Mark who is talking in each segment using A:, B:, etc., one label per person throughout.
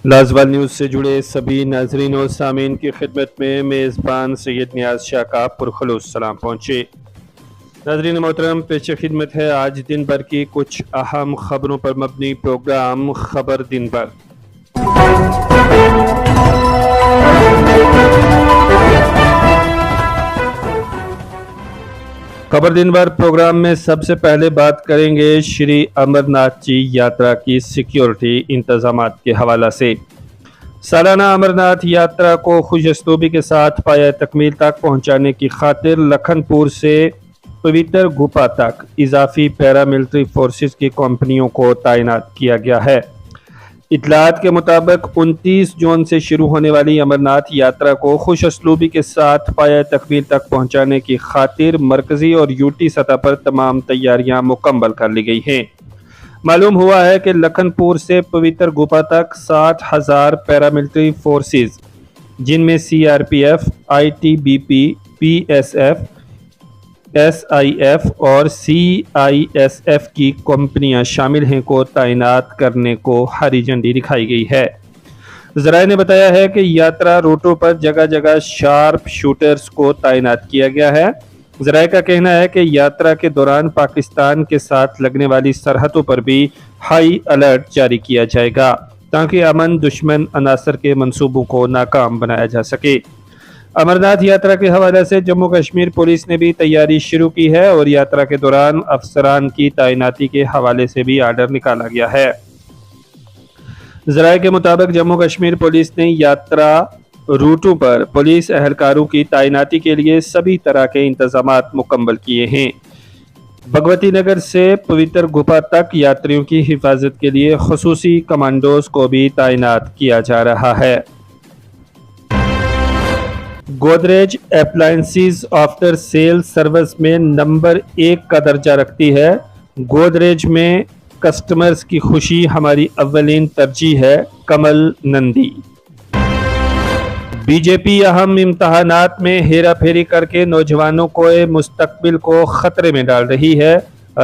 A: لازوال نیوز سے جڑے سبھی ناظرین اور سامعین کی خدمت میں میزبان سید نیاز شاہ کا پرخلوص سلام پہنچے۔ ناظرین محترم، پیش خدمت ہے آج دن بھر کی کچھ اہم خبروں پر مبنی پروگرام خبر دن بھر۔ خبر دن بھر پروگرام میں سب سے پہلے بات کریں گے شری امرناتھ جی یاترا کی سیکیورٹی انتظامات کے حوالہ سے۔ سالانہ امرناتھ یاترا کو خوش اسلوبی کے ساتھ پایہ تکمیل تک پہنچانے کی خاطر لکھن پور سے پوتر گپا تک اضافی پیراملٹری فورسز کی کمپنیوں کو تعینات کیا گیا ہے۔ اطلاعات کے مطابق 29 جون سے شروع ہونے والی امرناتھ یاترا کو خوش اسلوبی کے ساتھ پایہ تکمیل تک پہنچانے کی خاطر مرکزی اور یوٹی سطح پر تمام تیاریاں مکمل کر لی گئی ہیں۔ معلوم ہوا ہے کہ لکھن پور سے پوتر گپا تک 60,000 پیراملٹری فورسز، جن میں C R P F, I T B P, P S F, S I F اور سی آئی ایس ایف کی کمپنیاں شامل ہیں کو تعینات کرنے کو ہری جھنڈی دکھائی گئی ہے۔ ذرائع نے بتایا ہے کہ یاترا روٹوں پر جگہ جگہ شارپ شوٹرز کو تعینات کیا گیا ہے۔ ذرائع کا کہنا ہے کہ یاترا کے دوران پاکستان کے ساتھ لگنے والی سرحدوں پر بھی ہائی الرٹ جاری کیا جائے گا تاکہ امن دشمن عناصر کے منصوبوں کو ناکام بنایا جا سکے۔ امرناتھ یاترا کے حوالے سے جموں کشمیر پولیس نے بھی تیاری شروع کی ہے اور یاترا کے دوران افسران کی تعیناتی کے حوالے سے بھی آرڈر نکالا گیا ہے۔ ذرائع کے مطابق جموں کشمیر پولیس نے یاترا روٹوں پر پولیس اہلکاروں کی تعیناتی کے لیے سبھی طرح کے انتظامات مکمل کیے ہیں۔ بھگوتی نگر سے پوتر گپا تک یاتریوں کی حفاظت کے لیے خصوصی کمانڈوز کو بھی تعینات کیا جا رہا ہے۔ Godrej appliances after sale service میں نمبر 1 کا درجہ رکھتی ہے۔ گودریج میں کسٹمرز کی خوشی ہماری اولین ترجیح ہے، کمل نندی۔ بی جے پی اہم امتحانات میں ہیرا پھیری کر کے نوجوانوں کو مستقبل کو خطرے میں ڈال رہی ہے،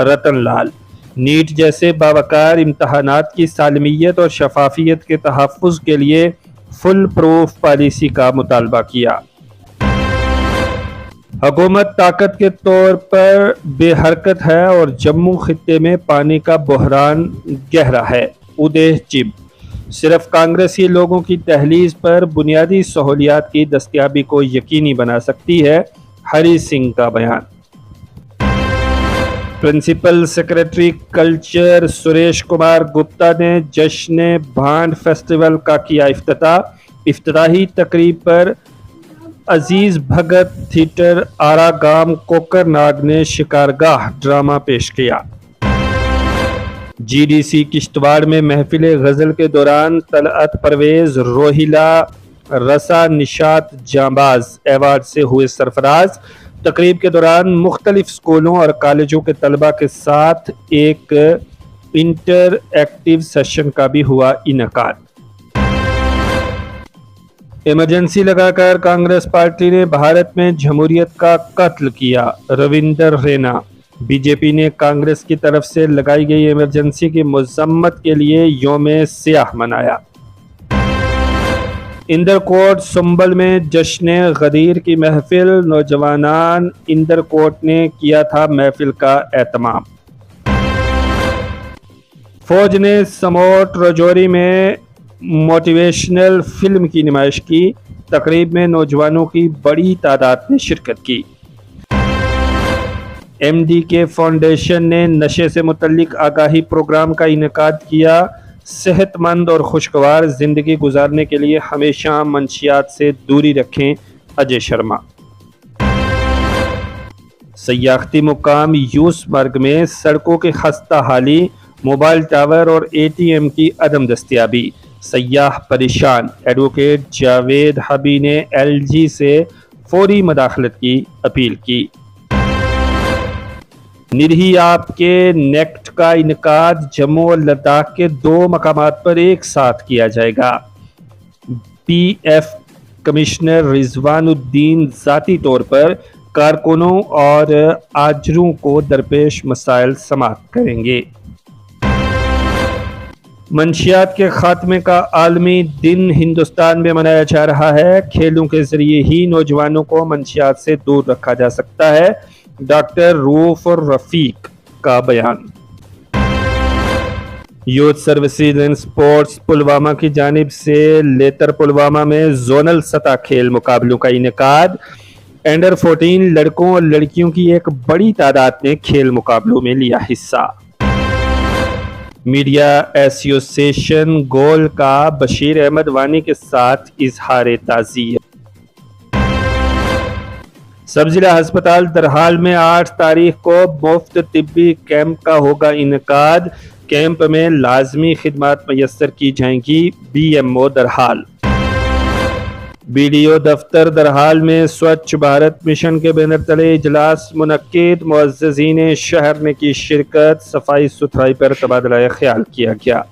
A: رتن لال۔ نیٹ جیسے باوقار امتحانات کی سالمیت اور شفافیت کے تحفظ کے لیے فل پروف پالیسی کا مطالبہ کیا۔ حکومت طاقت کے طور پر بے حرکت ہے اور جموں خطے میں پانی کا بحران گہرا ہے، ادے چب۔ صرف کانگریس ہی لوگوں کی دہلیز پر بنیادی سہولیات کی دستیابی کو یقینی بنا سکتی ہے، ہری سنگھ کا بیان۔ Principal secretary culture Suresh Kumar Gupta نے جشن بھانڈ فیسٹیول کا کیا افتتاح۔ افتتاحی تقریب پر عزیز بھگت تھیٹر آرا گام کوکر ناگ نے شکارگاہ ڈرامہ پیش کیا۔ جی ڈی سی کشتواڑ میں محفل غزل کے دوران طلعت پرویز روہیلا رسا نشاط جانباز ایوارڈ سے ہوئے سرفراز۔ تقریب کے دوران مختلف اسکولوں اور کالجوں کے طلباء کے ساتھ ایک انٹر ایکٹیو سیشن کا بھی ہوا انعقاد۔ ایمرجنسی لگا کر کانگریس پارٹی نے بھارت میں جمہوریت کا قتل کیا، رویندر رینا۔ بی جے پی نے کانگریس کی طرف سے لگائی گئی ایمرجنسی کی مذمت کے لیے یوم سیاہ منایا۔ اندر کوٹ سنبل میں جشن غدیر کی محفل، نوجوانان اندر کوٹ نے کیا تھا محفل کا اہتمام۔ فوج نے سموٹ رجوری میں موٹیویشنل فلم کی نمائش کی۔ تقریب میں نوجوانوں کی بڑی تعداد نے شرکت کی۔ ایم ڈی کے فاؤنڈیشن نے نشے سے متعلق آگاہی پروگرام کا انعقاد کیا۔ صحت مند اور خوشگوار زندگی گزارنے کے لیے ہمیشہ منشیات سے دوری رکھیں، اجے شرما۔ سیاحتی مقام یوس مرگ میں سڑکوں کی خستہ حالی، موبائل ٹاور اور اے ٹی ایم کی عدم دستیابی، سیاح پریشان۔ ایڈوکیٹ جاوید حبی نے ایل جی سے فوری مداخلت کی اپیل کی۔ نرہی آپ کے نیکٹ کا انعقاد جموں اور لداخ کے 2 مقامات پر ایک ساتھ کیا جائے گا۔ پی ایف کمشنر رضوان الدین ذاتی طور پر کارکنوں اور آجروں کو درپیش مسائل سماعت کریں گے۔ منشیات کے خاتمے کا عالمی دن ہندوستان میں منایا جا رہا ہے۔ کھیلوں کے ذریعے ہی نوجوانوں کو منشیات سے دور رکھا جا سکتا ہے، ڈاکٹر رؤوف رفیق کا بیان۔ Youth services and sports Pulwama کی جانب سے لیتر پلوامہ میں زونل سطح کھیل مقابلوں کا انعقاد۔ انڈر 14 لڑکوں اور لڑکیوں کی ایک بڑی تعداد نے کھیل مقابلوں میں لیا حصہ۔ میڈیا ایسوسی ایشن گول کا بشیر احمد وانی کے ساتھ اظہار تعزیت۔ سب ضلع ہسپتال درحال میں 8 تاریخ کو مفت طبی کیمپ کا ہوگا انعقاد۔ کیمپ میں لازمی خدمات میسر کی جائیں گی۔ BMO درحال۔ BDO دفتر درحال میں سوچھ بھارت مشن کے بینر تلے اجلاس منعقد۔ معززین شہر نے کی شرکت۔ صفائی ستھرائی پر تبادلہ خیال کیا گیا۔